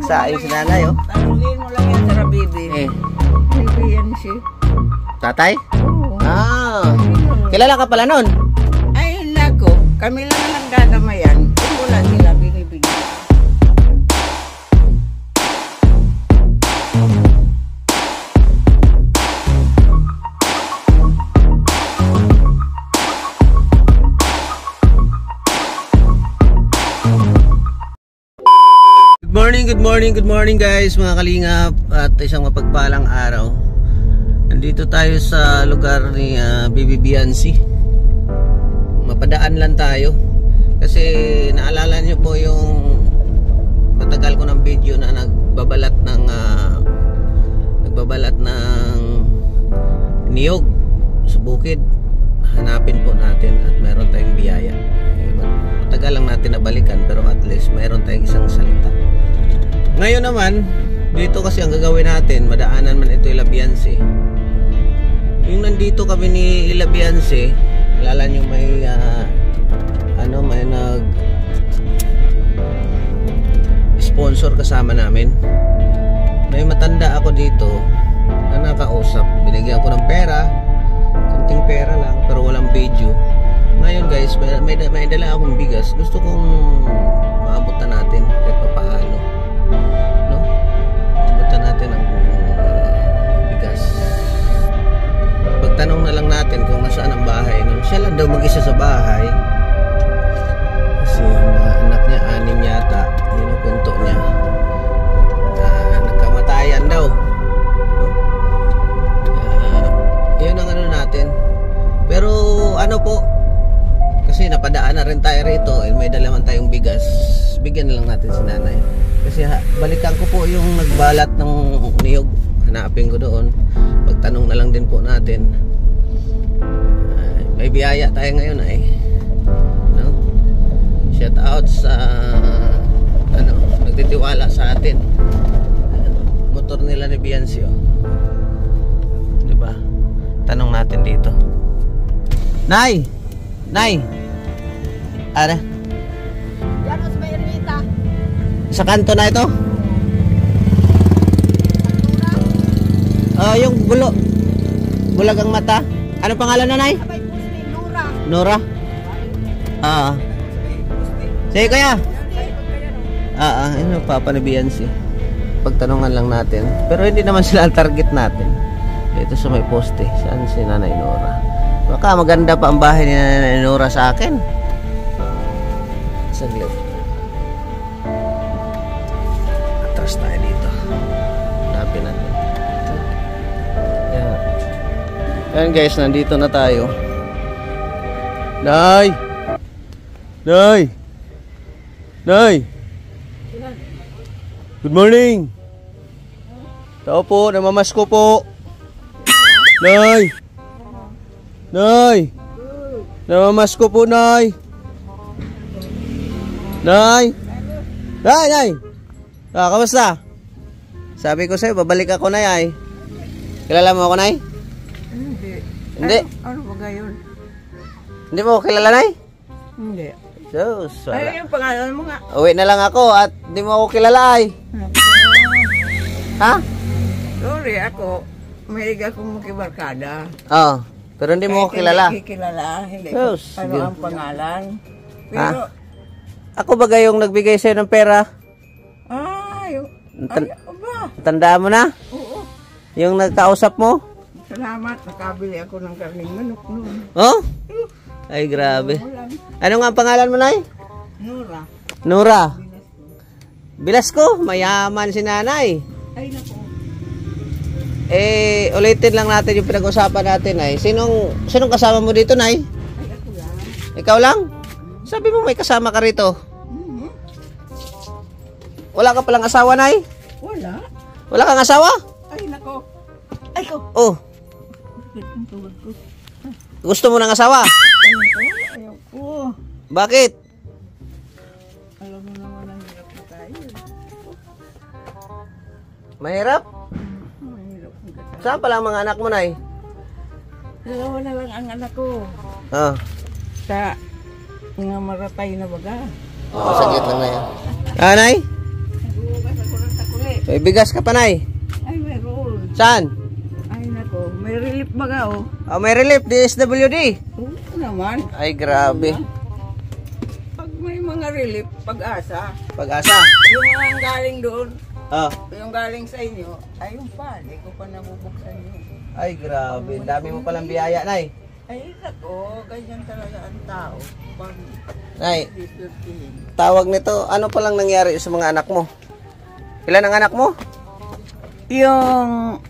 Sa si nanay, oh. Tanungin mo lang yan sa bibi. Hindi yan si Tatay? Oo. Kilala ka pala nun? Ay, nako. Kami lang ang nagdadamayan. Kung wala nila binibigyan. Good morning guys, mga kalingap, at isang mapagpalang araw. Nandito tayo sa lugar ni Bibi Biancy. Mapadaan lang tayo kasi naalala nyo po yung matagal ko ng video na nagbabalat ng niyog sa bukid. Hanapin po natin at meron tayong biyaya. Matagal lang natin nabalikan pero at least meron tayong isang salita. Ngayon naman, dito kasi ang gagawin natin, madaanan man ito Ilabianse. Yung nandito kami ni Ilabianse, alala nyo may may sponsor kasama namin. May matanda ako dito na nakausap. Binigyan ko ng pera, kunting pera lang, pero walang video. Ngayon guys, may dala akong bigas. Gusto kong maabutan natin kahit papaano. Natin ang bigas. Pagtanong na lang natin kung nasaan ang bahay nung siya lang daw mag-isa sa bahay kasi yung mga anak niya, anim yata, yun ang kwento niya, nagkamatayan daw, no? Yun ang ano natin. Pero ano po, kasi napadaan na rin tayo rito, may dalaman tayong bigas, bigyan na lang natin si nanay. Kasi balikan ko po yung nagbalat ng niyog. Hanapin ko doon. Pagtanong na lang din po natin. May biyaya tayo ngayon ay. No? Shout out sa nagtitiwala sa atin. Motor nila ni Biancy, oh. Diba? Tanong natin dito. Nay! Nay! Ara? Sa kanto na ito? Yung bulag ang mata. Ano pangalan na, Nay? Nora. Sige kaya. Ano papa ni Biancy. Pagtanungan lang natin. Pero hindi naman sila ang target natin. Ito sa may poste. Saan si Nanay Nora? Baka maganda pa ang bahay ni Nanay Nora sa akin. Saglit. Tayo dito. Hanapin natin. Ayan guys, nandito na tayo. Nay! Nay! Nay! Good morning! Tao po, namamasko po. Nay! Nay! Namamasko po, Nay! Nay! Nay! Nay! Kamusta? Sabi ko sa'yo, babalik ako, Nay, ay. Kilala mo ako, Nay? Hindi. Ano ba gayon? Hindi mo ako kilala, Nay? Hindi. Diyos, wala. Ay, yung pangalan mo nga. Uwi na lang ako at hindi mo ako kilala, ay. Ha? Sorry, ako. Mahilig akong makibarkada. Pero hindi mo ako kilala. Hindi kilala. Hindi Diyos, ko ano ang pangalan. Pero, ako ba gayong nagbigay sa'yo ng pera? Tandaan mo na? Oo. Yung nagkausap mo? Salamat, nakabili ako ng karning manok noon. Oh? Ay, grabe. Ano nga ang pangalan mo, Nay? Nora. Nora. Bilasco, mayaman si Nanay. Ay, naku. Ulitin lang natin yung pinag-usapan natin, Nay. Sinong kasama mo dito, Nay? Ay, ako lang. Ikaw lang? Sabi mo may kasama ka rito. Wala ka palang asawa, Nay? Wala. Wala kang asawa? Ay, nako. Ay, ko. Oh. Gusto mo ng asawa? Ayaw ko. Bakit? Alam mo naman ang hirap na tayo. Mahirap? Mahirap na tayo. Saan pala ang mga anak mo, Nay? Dalawa na lang ang anak ko. Sa mga maratay na baga. Saglit lang na yan. Nay? Nagugas ako ng May bigas ka pa, Nay. Ay, meron. Saan? Ay, nako. May relief baga, oh. Oh, may relief, DSWD. Oo naman. Ay, grabe. Pag may mga relief, pag-asa. Pag-asa. Yung mga galing doon, Oh. yung galing sa inyo, ayun pa. Hindi ko pa nabubuksan yun. Ay, grabe. Ang dami mo palang biyaya, Nay. Ay, nako. Ganyan talaga ang tao. Pag Nay, dispertihin. tawag nito, ano palang nangyari sa mga anak mo? Ilan ang anak mo? Yung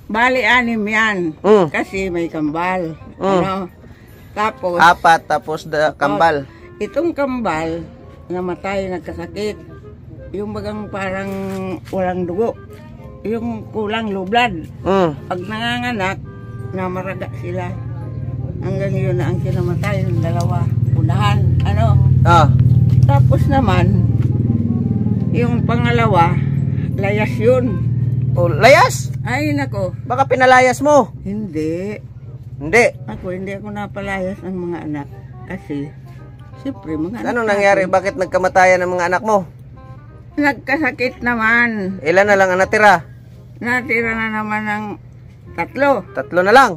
bali anim yan. Mm. Kasi may kambal. Mm. Ano? Tapos, 4, tapos kambal. itong kambal, namatay, nagkasakit. Yung bagang parang walang dugo. Yung kulang low blood. Mm. Pag nanganganak, namaraga sila. Hanggang yun na ang kinamatay ng dalawa. Unahan. Ano? Ah. Tapos naman, yung pangalawa, layas yun. Oh, layas? Ay, nako. Baka pinalayas mo. Hindi. Hindi. Hindi ako napalayas ng mga anak. Kasi, siyempre, mga anak Anong nangyari? natin, Bakit nagkamatayan ng mga anak mo? nagkasakit naman. Ilan na lang ang natira? Natira na naman ng 3. 3 na lang.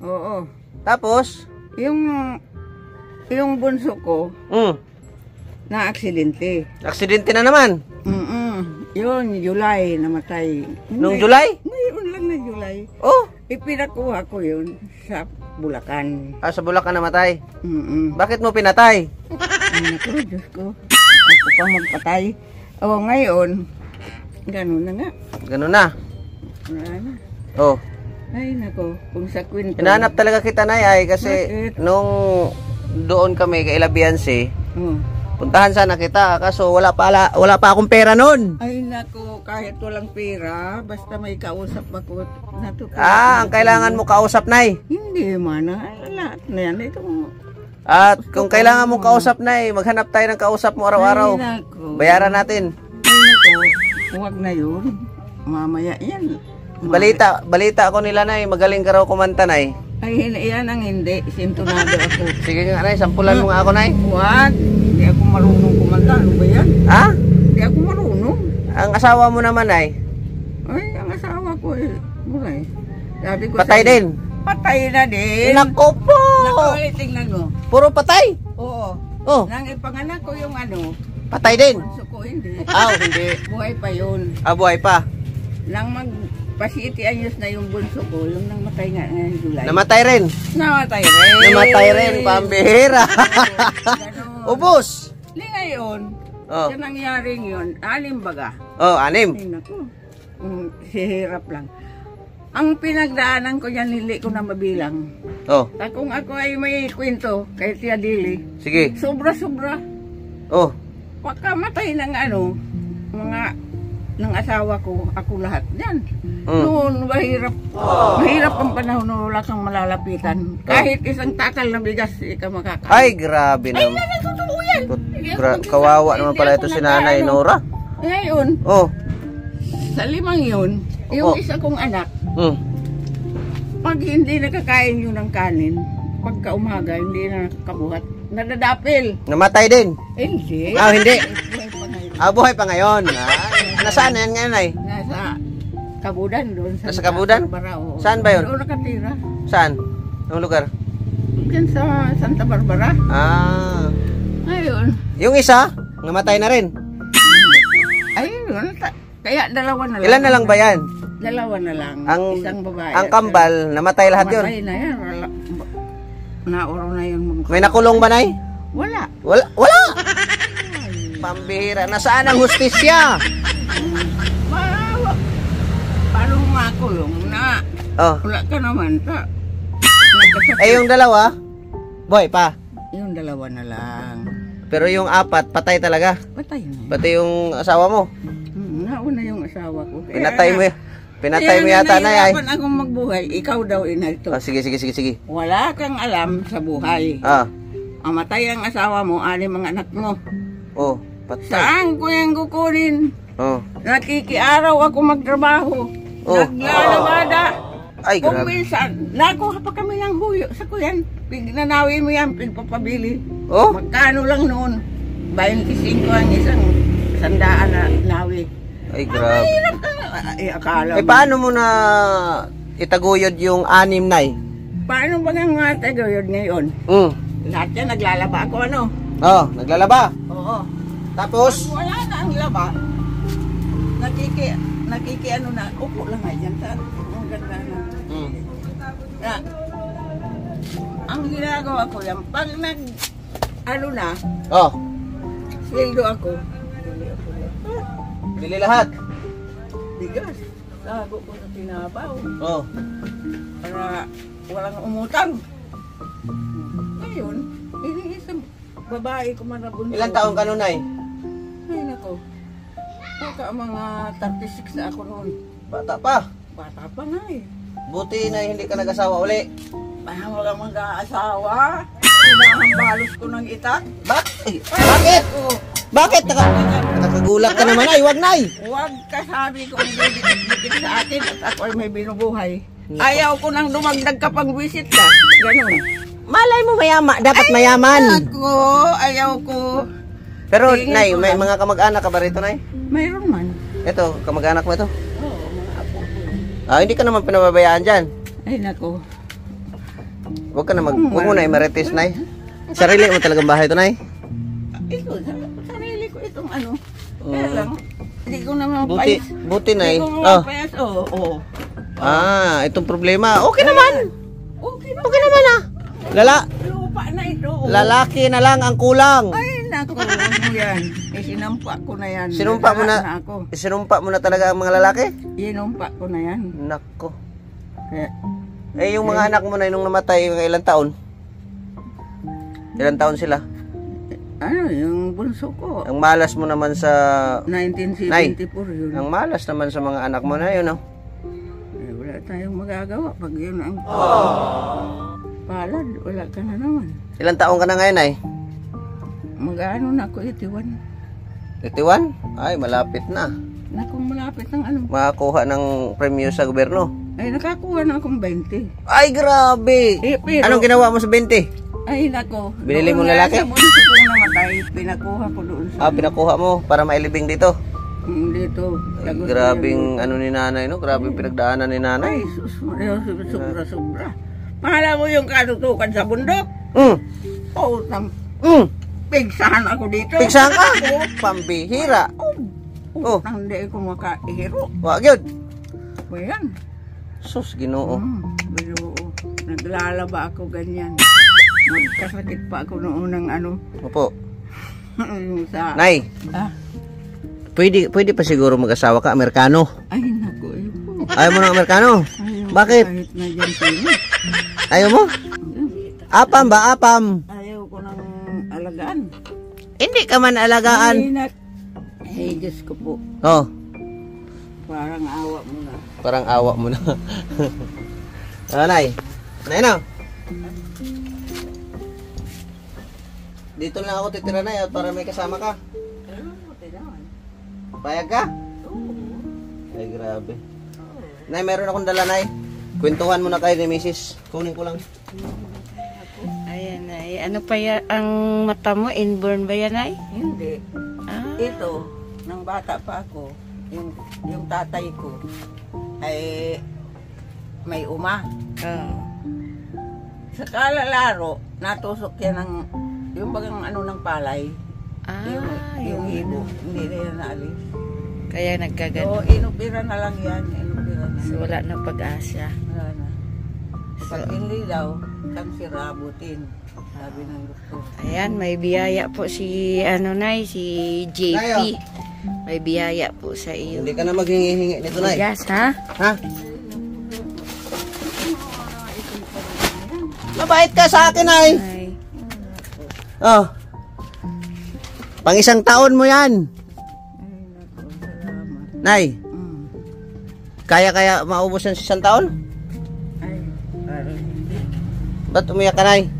Oo. Tapos? Yung bunso ko, na aksidente. Aksidente na naman. Yun, July, namatay. Nung July? Ngayon lang na July. Oh. Ipinakuha ko yun sa Bulacan. Sa Bulacan namatay. Mm-mm. Bakit mo pinatay? Ay, naku, Diyos ko. Ako pa magpatay. O, ngayon, ganun na nga. Ganun na. Wala na. Oh. Ay, nako, kung sa kwento. Hinahanap talaga kita, Nay, ay kasi Bakit? nung doon kami kay Labianse, Oh. puntahan sana kita kaso wala pa akong pera noon. Ay, nako, kahit walang pera, basta may kausap ako. Ang kailangan mo kausap, Nay. Hindi man, lahat na yan. Ito, At kung kailangan mong kausap, Nay, maghanap tayo ng kausap mo araw-araw. ay, nako. Bayaran natin. Ay, nako, huwag na yun. Mamaya yan. Balita ako nila, Nay, magaling ka raw kumanta, Nay. Ay, yan ang hindi. Sintonado ako. Sige nga, Nay, sampulan mo nga ako, Nay. Huwag. Hindi ako marunong kumanta. Ano ba yan? Ha? Hindi ako marunong. Ang asawa mo naman, Nay. Ay, ang asawa ko eh. Buray. Sabi ko Patay sa'yo, din. Patay na din. Nako po! Naku, tingnan mo. Puro patay. Oo. Oh, Nang ipanganak ko yung ano, patay din. bunso ko hindi. Hindi. Buhay pa yun. Buhay pa. Nang magpa-80 anyos na yung bunso ko, yung nang matay nga ngayong July. Namatay rin. Namatay rin. Namatay rin, pambihira. Ganon. Ubus. Di ngayon, Oh. sa nangyaring yun, 6 baga. Oh, 6. Ay, naku. Hihirap lang. Ang pinagdaanan ko yan, hindi ko na mabilang. Oh, Kung ako ay may kwento kay Tia Dili, sige. sobra-sobra. Oh, Pagkamatay ng mga ng asawa ko, ako lahat yan. Mm. Noon, mahirap ang panahon na wala kang malalapitan. Kahit isang takal na bigas, ikaw makakain. ay grabe naman. Totoo yan. Kawawa naman pala ito si Nanay Nora. Ngayon, Oh. sa 5 yun, yung Oh. isa kong anak, Mm. pag hindi nakakain yun ng kanin, pagka umaga, hindi na nakakabuhat. Nadadapil. Namatay din. Hindi. Hindi. Buhay pa ngayon. Buhay pa ngayon. Nasaan yan ngayon, Nay? Nasa Kabudan doon. Nasa Kabudan? Barbara, oo. Saan ba yun? Doon nakatira. Saan? Anong lugar? Diyan sa Santa Barbara. Ngayon, Yung isa, namatay na rin. ayun, kaya dalawa na lang. Ilan na lang ba yan? Dalawa na lang. Isang babae. Ang at kambal, namatay lahat yun. Matay na yan. Nauro na yun. May nakulong ba, Nay? Wala. Wala! Pambihira. Nasaan ang hustisya? Paano nga ako yung na? Oh. Wala ka naman. Yung dalawa, boy pa. Yung dalawa na lang. Pero yung 4, patay talaga. Patay na. Pati yung asawa mo. Nauna yung asawa ko. Pinatay mo yata, Nay. Ay. Kaya akong magbuhay, ikaw daw inalito. Sige. Wala kang alam sa buhay. Amatay ang asawa mo, 6 ang anak mo. Oh, patay. Saan ko yung kukunin? Oh. Nakikiaraw ako magtrabaho. Oh. Naglalabada. Ay, Kung grabe. minsan, nakuha pa kami ng huyo sa kuyan. Pignanawi mo yan, pigpapabili. Oh? Magkano lang noon? 25 ang isang 100 na nawi. Ay, grabe. Mahirap ka. Akala mo. Paano mo na itaguyod yung 6, Nay? Paano ba ng mga tagayod ngayon? Lahat yan, naglalaba ako, ano? Oh, naglalaba. Oo. Tapos? Wala na ang laba. Nakiki ano na, upo lang nga dyan sa ang ganda na. Na, ang ginagawa ko yan, pag ano na, sildo ako. Bili lahat. Bigas. Lago ko sa tinabaw. Oh. Para walang umutang. Ngayon, iniisang babae ko man na bunso. Ilang taon ka nun, Nay? Ay, nako. Baka mga 36 na ako noon. Bata pa. Bata pa nga eh. Buti na hindi ka nag-asawa uli. Parang walang mag-aasawa. Hinahambalos ko ng itak. Bakit? Bakit? Nakakagulat ka naman, Nay. Huwag, Nay. Huwag ka sabi ko hindi dikit sa atin at ako ay may binubuhay. Ayaw ko nang dumagdag ka pang visit ka. Ganon. Malay mo dapat mayaman. Ako, ayaw ko. Pero, Tingin Nay, ko may lang. mga kamag-anak ka ba rito, Nay? Mayroon man. Ito, kamag-anak mo ito. Oo, mga apo ko. Hindi ka naman pinababayaan dyan. Ay, nako. Huwag ka na huwag mo na i-marites, Nay. Sarili mo talagang bahay ito, Nay. Ito, sarili ko itong ano. Kaya lang, hindi ko naman Buti, Nay. Hindi ko naman payas, oo. Itong problema. Okay naman. Okay naman, Lupa na ito. Lalaki na lang ang kulang. Ay, nako, ano yan. Sinampa ko na yan. Sinumpa mo Nagdala na, ako. sinumpa mo na talaga ang mga lalaki? Sinumpa ko na yan. Nako. Kaya, Yung mga anak mo na nung namatay, ilang taon? Ilang taon sila? ano, yung bunso ko. Ang malas mo naman sa... 1974 yun. Ang malas naman sa mga anak mo na yun, no? Wala tayong magagawa pag yun ang palad. Wala ka na naman. Ilang taon ka na ngayon, Nay? Mag-ano na ako, 81. 81? Ay, malapit na. Naku, malapit ng ano. Makakuha ng premyo sa gobyerno. Ay, nakakuha na akong 20. Ay, grabe! Pero, Anong ginawa mo sa 20? ay, nako. Binili mo Doon lalaki? Sa bunso kong namatay, pinakuha ko doon sa... Pinakuha mo para mailibing dito. Dito. Ay, grabing ano ni nanay, no? Grabing pinagdaanan ni nanay. Ay, sobra. Mahala mo yung katutukan sa bundok? Oo, pigsahan ako dito. Pigsahan ka? Pambihira. Hindi ko makaihiro. Wag yun. O yan. Sus, Ginoo. Pero naglalaba ako ganyan. Magkasakit pa ako noong unang ano. Opo. Sa... Nay, pwede pa siguro mag-asawa ka, Amerikano. Ay, naku. Ayaw mo ng Amerikano? Bakit? Kahit na dyan sino. Ayaw mo? Apam ba? Apam? Ayaw ko ng alagaan. Hindi ka man alagaan. Ay, Diyos ko po. Oh, Parang awa mo na. parang awa mo na. Nay. Nay, no? Dito lang ako titira, Nay, para may kasama ka. Payag ka? Ay, grabe. Nay, meron akong dala, Nay. Kwentuhan mo na kayo ni Mrs. Kunin ko lang. Ayan, ay. Ano pa yan? Ang mata mo, inborn ba yan, ay? Hindi. Ah. Ito, nang bata pa ako, yung tatay ko ay may uma. Sa kalalaro, natusok yan ng yung bagang ano ng palay. Yung hibo, hindi na yan naalis. Kaya nagkagano. So, inupira na lang yan. Inupira na. So, wala na pag-asa. Wala na. Pag hindi daw, cancer abutin. Sabi ng doktor. Ayan, may biyaya po si, Nay, si JP. Tayo. May biyaya po sa iyo. Hindi ka na maghingi-hingi nito, Nay. Bigas, ha? Ha? Mabait ka sa akin, Nay. Ay. Oh. Pang isang taon mo yan. Ay, naku, salamat. Nay, kaya maubos yan sa isang taon? Ay, parang hindi. Ba't umiyak ka, Nay?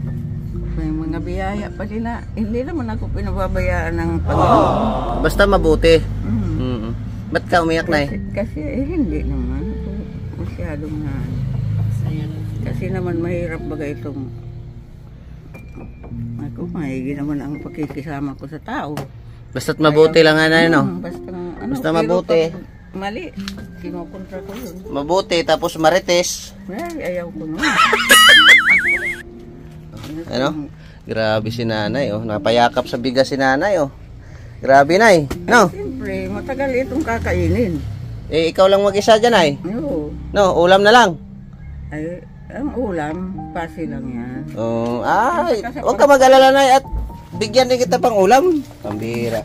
May mga biyaya pa nila. Hindi naman ako pinababayaan ng Panginoon. Basta mabuti. Ba't ka umiyak, Nay? Kasi hindi naman. Masyadong na. Kasi naman mahirap baga itong... Ako, mahigi naman ang pakikisama ko sa tao. Basta't mabuti lang Nay, no? Basta pero mabuti. pag mali, kinukontra ko yun. Mabuti, tapos marites. Ay, ayaw ko nun. Ano? Grabe si nanay, oh. Napayakap sa bigas si nanay, oh. Grabe, Nay. No? Siyempre, matagal itong kakainin. Eh, ikaw lang mag-isa dyan, Nay. Oo. No, ulam na lang. Ay, ang ulam, pasi lang yan. Oh, ay, huwag ka mag-alala, Nay, at bigyan din kita pang ulam. Pambira.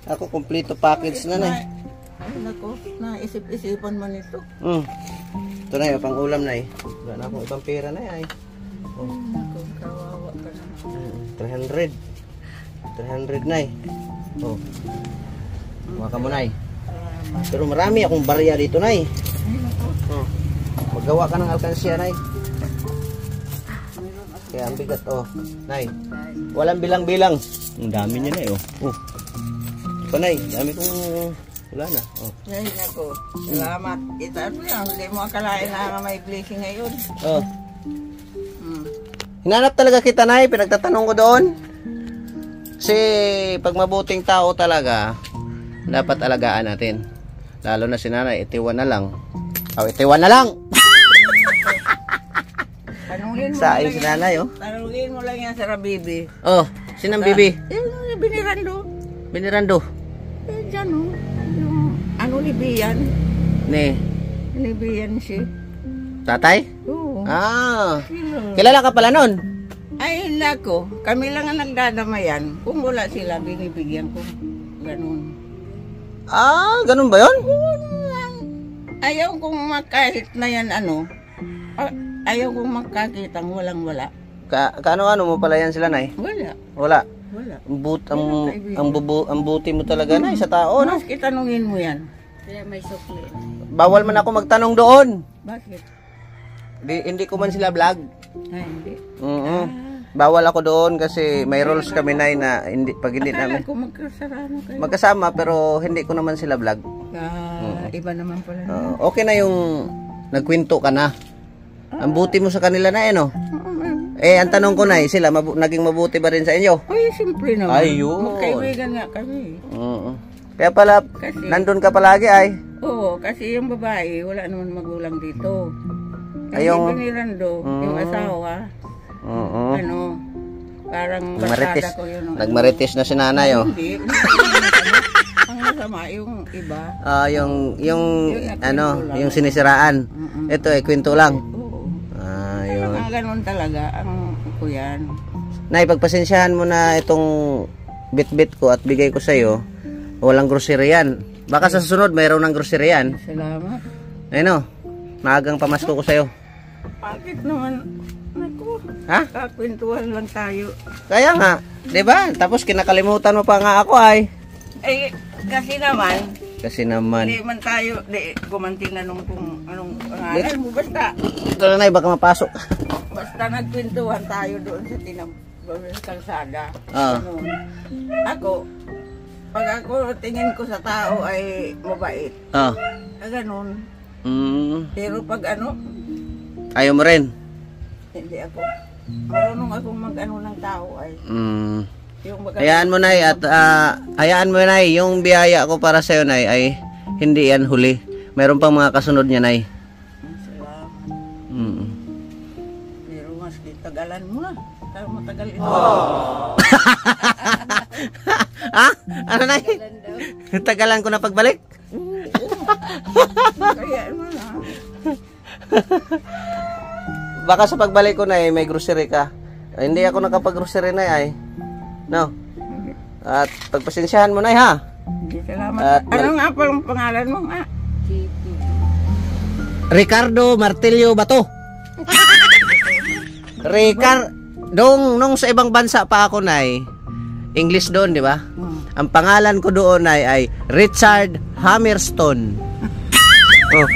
Ako, kompleto package na, Nay. Ay, nako, naisip-isipan mo nito. Ito, Nay, pang ulam, Nay. Wala na akong ibang pera, Nay, ay. Oh. Nako, kawawa ka na. 300. 300, Nay. Oh. Kuha ka mo, Nay. Pero marami akong barya dito, Nay. Oh. Maggawa ka ng alkansya, Nay. Kaya ang bigat, oh. Nay. Walang bilang-bilang. Ang dami niya, Nay, oh. Oh. Ito, Nay. Dami kong wala na. Oh. Ay, nako, salamat. Ito yan, hindi mo akalain na may blessing ngayon. Oh. Hinanap talaga kita, Nay. Pinagtatanong ko doon. Kasi pag mabuting tao talaga, dapat alagaan natin. Lalo na si nanay, itiwan na lang. Oh, itiwan na lang! Tanungin mo Saing lang si nanay, oh. Tanungin mo lang yan sa Rabibi. Oh, sinang bibi? Yung binirando. Binirando. Eh, dyan, oh. Yung, ano, Libian. Ne. Libian si. Tatay? Oo. Ah. Sino? Kilala ka pala nun? Ay, nako. Kami lang ang nagdadamayan. Kung wala sila, binibigyan ko. Ganun. Ah, ganun ba yun? Ayaw kong makahit na yan, ano. Ayaw kong makakitang walang-wala. Kaano-ano mo pala yan sila, Nay? Wala. Wala. Wala. Ang buti mo talaga, Nay, sa tao, no? Maski tanungin mo yan. Kaya may sukli. Bawal man ako magtanong doon. Bakit? Hindi ko man sila vlog. Ay, hindi. Bawal ako doon kasi may rules kami, Nay, na hindi, pag hindi namin Akala ko magkasarano kayo. magkasama pero hindi ko naman sila vlog. Iba naman pala. Okay na yung nagkwento ka na. Ang buti mo sa kanila na, no? Eh, ang tanong ko, Nay, sila naging mabuti ba rin sa inyo? Ay, siyempre naman. Ayun. Magkaibigan nga kami. Kaya pala, Kasi, nandun ka palagi, ay. Oo, kasi yung babae, wala naman magulang dito. Kasi Ayong- binirando, yung asawa, ano, parang Nagmarites. barkada ko yun. Nagmarites na si nanay, oh. Hindi. Ang masama, yung iba. Yung nagkwento ano, lang. yung sinisiraan. Ito, kwento lang. Oo. Yun. Ang ganun talaga, ang kuyan. Nay, pagpasensyahan mo na itong bit-bit ko at bigay ko sa'yo. Walang grocery yan. Baka sa susunod, mayroon ng grocery yan. Salamat. Ayun, oh. Maagang pamasko ko sa'yo. Bakit naman? Naku, Ha? kakwentuhan lang tayo. Kaya nga, 'di ba? Tapos kinakalimutan mo pa nga ako, ay. Eh, kasi naman, Kasi naman. hindi man tayo, gumanting na nung kung anong pangalan mo. Basta, Ito na, Nay, baka mapasok. basta nagkwentuhan tayo doon sa kalsada. Ah. Ano, ako, pag ako tingin ko sa tao ay mabait. Ah. Ganun. Pero pag ano, Ayaw mo rin. hindi ako. Marunong akong mag-ano ng tao ay. Yung Hayaan mo, Nay, at hayaan mo, Nay, yung biyaya ko para sa'yo, Nay, ay hindi yan huli. Mayroon pang mga kasunod niya, Nay. Salamat. Pero mas tagalan mo na. Matagal ito. Ha? Ano, Nay? Tagalan ko na pagbalik? Kaya mo na. Baka sa pagbalik ko, Nay, may grocery ka. Ay, hindi ako nakapag-grocery, Nay, ay. No? At pagpasensyahan mo, Nay, ha? Salamat. At Ano nga pa ang pangalan mo nga? Ricardo Martillo Bato. Nung sa ibang bansa pa ako, Nay, English doon, di ba? Ang pangalan ko doon, Nay, ay Richard Hammerstone. Oh.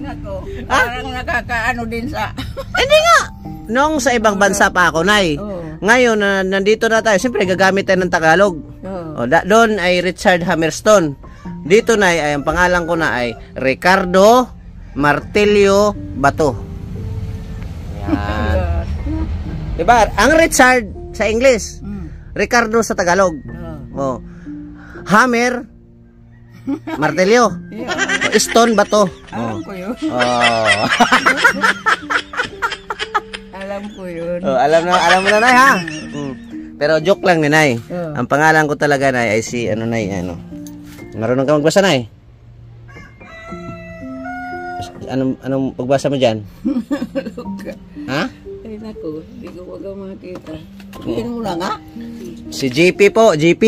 Nako, parang nakakaano din sa... Hindi nga. Nung sa ibang bansa pa ako, Nay. Ngayon, nandito na tayo. Siyempre, gagamit tayo ng Tagalog. Doon ay Richard Hammerstone. Dito, Nay, ay ang pangalan ko na ay Ricardo Martillo Bato. Yan. Diba? Ang Richard sa English, Ricardo sa Tagalog. Oh. Hammer. Martelyo. Yeah. Stone ba to? Alam ko yun. Oh. Alam ko yun. Oh, alam mo na, Nay, ha? Pero joke lang ni Nay. Oh. Ang pangalan ko talaga, Nay, ay si Nay, Marunong ka magbasa, Nay? Anong pagbasa mo dyan? Ha? Ay naku, di ko wag ang makita. Hindi mo lang nga. Si JP po, JP.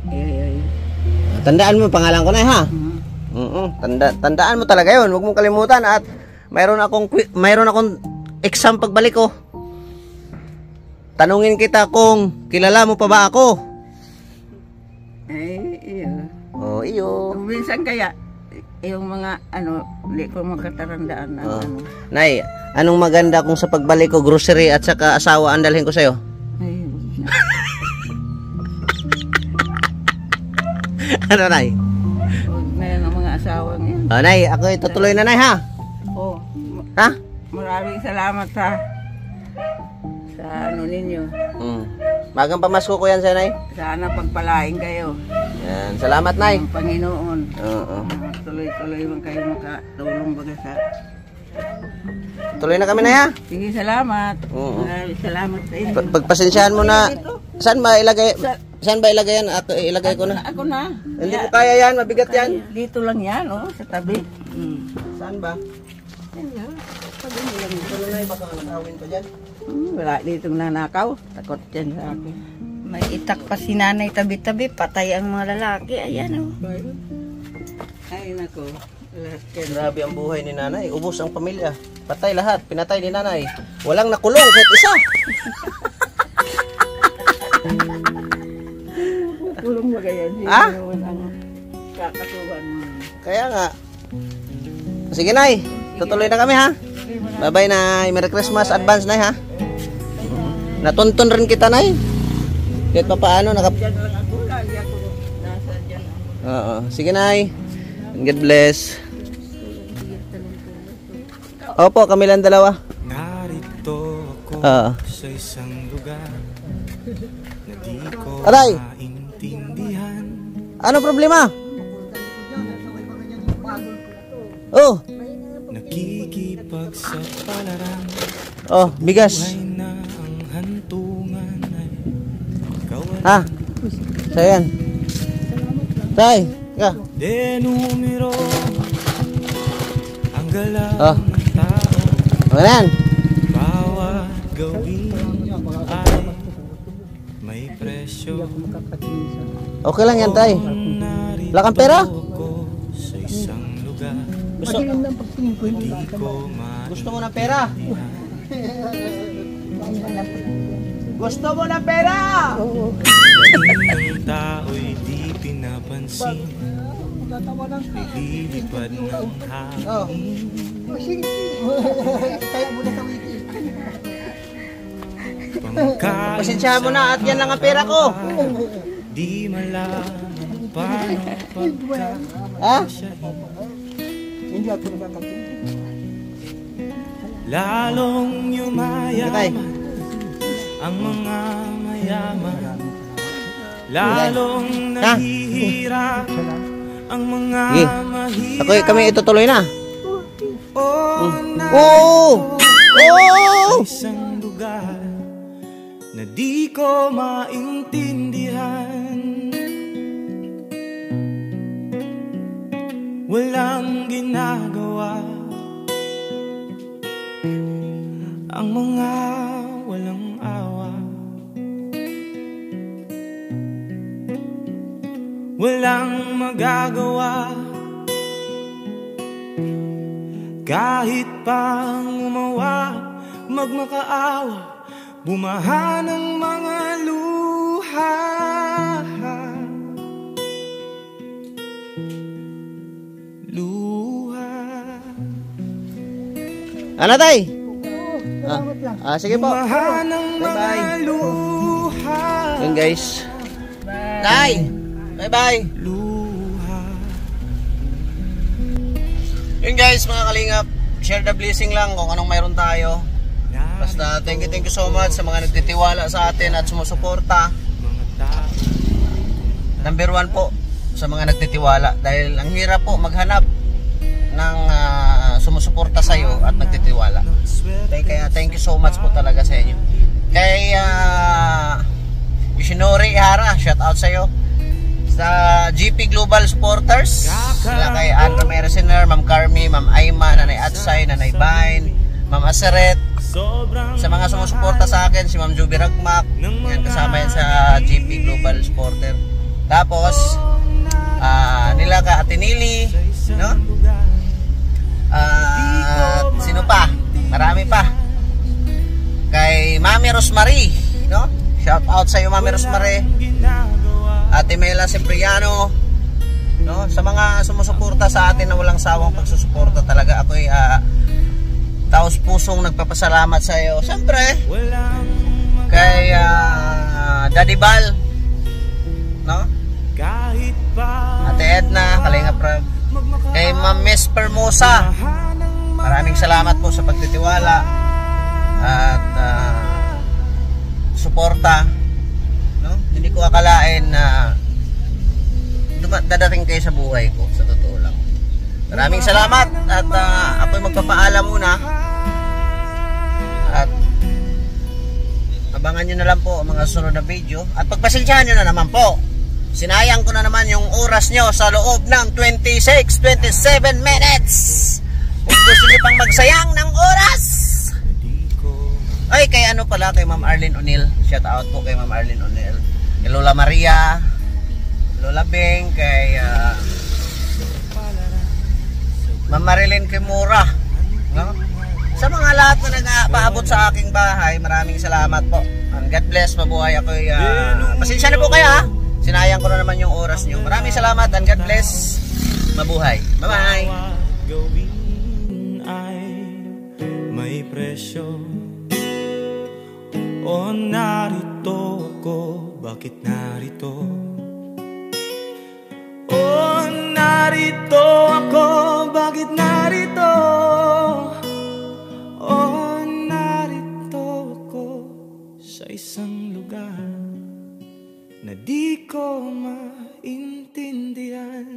Ay. Tandaan mo pangalan ko, Nay, ha? Tandaan mo talaga 'yon. Huwag mong kalimutan at mayroon akong exam pagbalik ko. Tanungin kita kung kilala mo pa ba ako? Ay, iyo. Oh, iyo. Minsan kaya yung mga hindi ko makatarandaan na Nay, anong maganda kung sa pagbalik ko grocery at saka asawa ang dalhin ko sa'yo? Ay, Ano, Nay? huwag na yan ang mga asawa ngayon. Oh, Nay, ako itutuloy na, Nay, ha? Oh, Ha? maraming salamat sa ninyo. Magang pamasko ko yan sa Nay. Sana pagpalain kayo Yan, salamat, Nay. ng Panginoon. Oo. Tuloy-tuloy man kayo makatulong baga sa... Tuloy na kami, Nay, ha? Sige, salamat. Oo. Maraming salamat sa inyo. Pagpasensyahan mo na. Saan ba ilagay yan? Ako ilagay ko na. Ako na. Hindi ko kaya yan, mabigat yan. Dito lang yan, sa tabi. Saan ba? Ayan, tabi mo lang. Tuloy na, baka nakawin pa dyan. Wala ditong nanakaw. Takot dyan sa akin. May itak pa si nanay tabi-tabi, patay ang mga lalaki. Ayan o. Ay, nako. Lahat yan. Grabe ang buhay ni nanay. Ubos ang pamilya. Patay lahat. Pinatay ni nanay. Walang nakulong kahit isa. Kulong ba ganyan? Ha? Ang kakasuhan mo. Kaya nga. Sige, Nay. Tutuloy na kami, ha? Bye-bye, Nay. Merry Christmas advance, Nay, ha? Natuntun rin kita, Nay. Kahit pa paano, Diyan lang ako. Lagi ako nasa dyan. Oo. Sige, Nay. God bless. Opo, kami lang dalawa. Narito ako sa isang lugar na di ko Aray! maintindihan. Ano problema? Oh. Nakikipagsapalaran. Oh, bigas. Buhay na ang hantungan ay kawalan. Ha? So, yan. Tay, ka. Denumero ang galaw Oh. ng tao. O yan. Bawat gawin ay may presyo. Okay lang yan, Tay. Wala kang pera? Ako sa isang lugar Gusto di ko Gusto mo ng pera? Gusto mo ng pera? Ang tao'y di pinapansin. Lilipad ng Oh. hangin. Pasensyahan mo na at yan lang ang pera ko. Di malaman paano Ha? lalong Tay. yumayaman ang mga mayaman. Lalong Ha? nahihirap ang mga Sige. mahirap. Kami itutuloy na. Oh, Oo! Oo! isang lugar na di ko maintindihan. Walang ginagawa ang mga walang awa. Walang magagawa kahit pang umawa, magmakaawa, bumaha ng mga luha. Luha. Ano, Tay? Sige po. Bumaha ng mga Bye-bye. luha. Yun, guys. Tay! Bye-bye! Luha. Yun, guys, mga kalingap. Share the blessing lang kung anong mayroon tayo. Basta thank you so much sa mga nagtitiwala sa atin at sumusuporta. Number 1 po sa mga nagtitiwala, dahil ang hirap po maghanap ng sumusuporta sa iyo at nagtitiwala. Kaya thank you so much po talaga sa inyo. Kay Yoshinori Ihara, shout out sa iyo. Sa GP Global Supporters, sila kay Andra Meresiner, Ma'am Carmi, Ma'am Aima, Nanay Atsay, Nanay Bain, Ma'am Aseret. Sa mga sumusuporta sa akin, si Ma'am Juby Ragmak, yan, kasama yan sa GP Global Supporter. Tapos nila ka Ate Nili, no? Sino pa? Marami pa. Kay Mami Rosemary, no? Shout out sa iyo, Mami Rosemary. Ate Mela Cipriano, no? Sa mga sumusuporta sa atin na walang sawang pagsusuporta, talaga ako ay taos pusong nagpapasalamat sa iyo. Siyempre kay Daddy Bal, no? Ate Edna, Kalinga Prab, kay Ma'am Miss Permosa, maraming salamat po sa pagtitiwala at suporta, no? Hindi ko akalain na dadating kayo sa buhay ko, sa totoo lang. Maraming salamat at ako'y magpapaalam muna at abangan nyo na lang po ang mga sunod na video at pagpasensyahan nyo na naman po. Sinayang ko na naman yung oras nyo sa loob ng 27 minutes. Kung gusto nyo pang magsayang ng oras, ay kay ano pala, kay Ma'am Arlene O'Neil, shout out po kay Ma'am Arlene O'Neil, kay Lola Maria, Lola Beng, kay Ma'am Marilyn Kimura, no? Sa mga lahat na nag-aabot sa aking bahay, maraming salamat po. And God bless, mabuhay ako. Pasensya na po kayo, ha? Sinayang ko na naman yung oras nyo. Maraming salamat and God bless. Mabuhay. Bye-bye. Ay may presyo. O narito ako, bakit narito? O narito ako, bakit narito? O narito ako sa isang lugar na di ko maintindihan.